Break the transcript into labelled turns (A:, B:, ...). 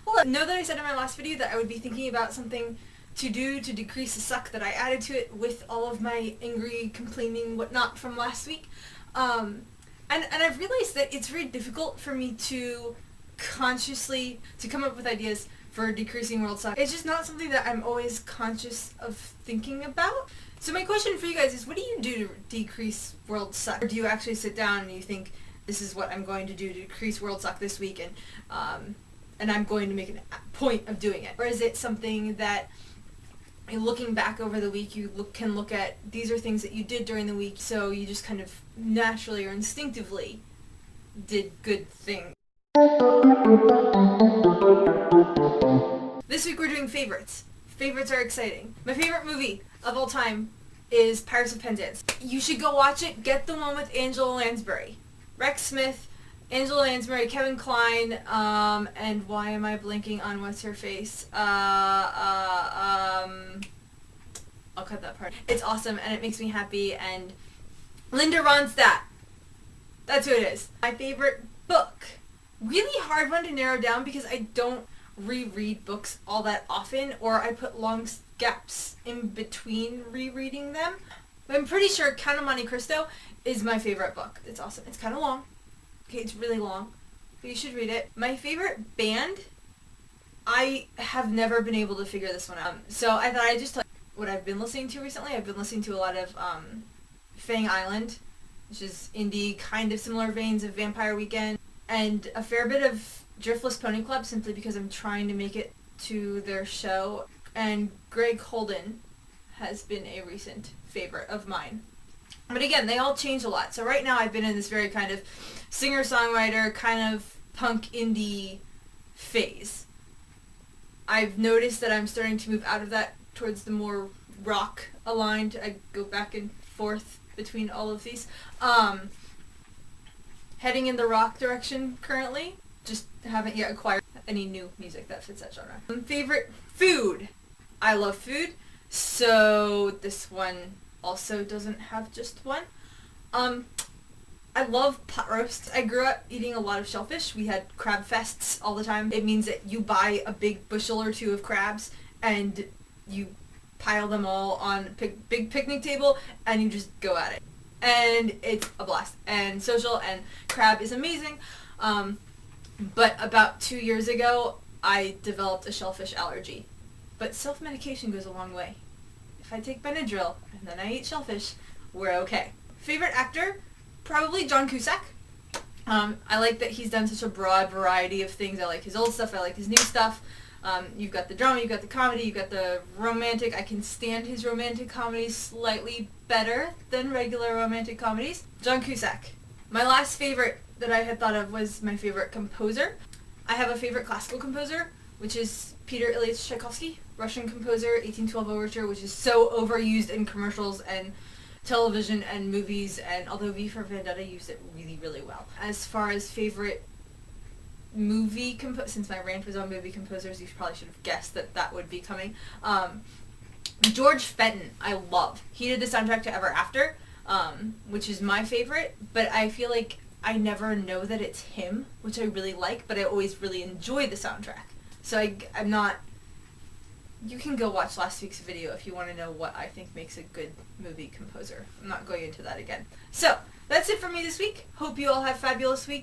A: Well, I know that I said in my last video that I would be thinking about something to do to decrease the suck that I added to it with all of my angry, complaining, whatnot from last week. And I've realized that it's very difficult for me to consciously to come up with ideas for decreasing world suck. It's just not something that I'm always conscious of thinking about. So my question for you guys is, what do you do to decrease world suck? Or do you actually sit down and you think, this is what I'm going to do to decrease world suck this week, and I'm going to make a point of doing it? Or is it something that, looking back over the week, you can look at, these are things that you did during the week, so you just kind of naturally or instinctively did good things. This week we're doing favorites. Favorites are exciting. My favorite movie of all time is Pirates of Penzance. You should go watch it. Get the one with Angela Lansbury. Rex Smith, Angela Lansbury, Kevin Kline, and why am I blanking on what's her face? I'll cut that part. It's awesome and it makes me happy, and Linda Ronstadt. That's who it is. My favorite book. Really hard one to narrow down because I don't reread books all that often, or I put long gaps in between rereading them. But I'm pretty sure Count of Monte Cristo is my favorite book. It's awesome. It's kind of long. Okay, it's really long, but you should read it. My favorite band, I have never been able to figure this one out. So I thought I'd just tell you what I've been listening to recently. I've been listening to a lot of Fang Island, which is indie, kind of similar veins of Vampire Weekend, and a fair bit of Driftless Pony Club, simply because I'm trying to make it to their show. And Greg Holden has been a recent favorite of mine. But again, they all change a lot. So right now I've been in this very kind of singer-songwriter, kind of punk indie phase. I've noticed that I'm starting to move out of that towards the more rock aligned. I go back and forth between all of these. Heading in the rock direction currently. Just haven't yet acquired any new music that fits that genre. Favorite food. I love food, so this one also doesn't have just one. I love pot roast. I grew up eating a lot of shellfish. We had crab fests all the time. It means that you buy a big bushel or two of crabs and you pile them all on a big picnic table and you just go at it. And it's a blast and social, and crab is amazing. But about 2 years ago, I developed a shellfish allergy. But self-medication goes a long way. If I take Benadryl and then I eat shellfish, we're okay. Favorite actor? Probably John Cusack. I like that he's done such a broad variety of things. I like his old stuff, I like his new stuff. You've got the drama, you've got the comedy, you've got the romantic. I can stand his romantic comedies slightly better than regular romantic comedies. John Cusack. My last favorite that I had thought of was my favorite composer. I have a favorite classical composer, which is Peter Ilyich Tchaikovsky, Russian composer, 1812 Overture, which is so overused in commercials and television and movies, and although V for Vendetta used it really, really well. As far as favorite movie since my rant was on movie composers, you probably should have guessed that that would be coming. George Fenton, I love. He did the soundtrack to Ever After, which is my favorite, but I feel like I never know that it's him, which I really like, but I always really enjoy the soundtrack. So I'm not... You can go watch last week's video if you want to know what I think makes a good movie composer. I'm not going into that again. So, that's it for me this week. Hope you all have fabulous weeks.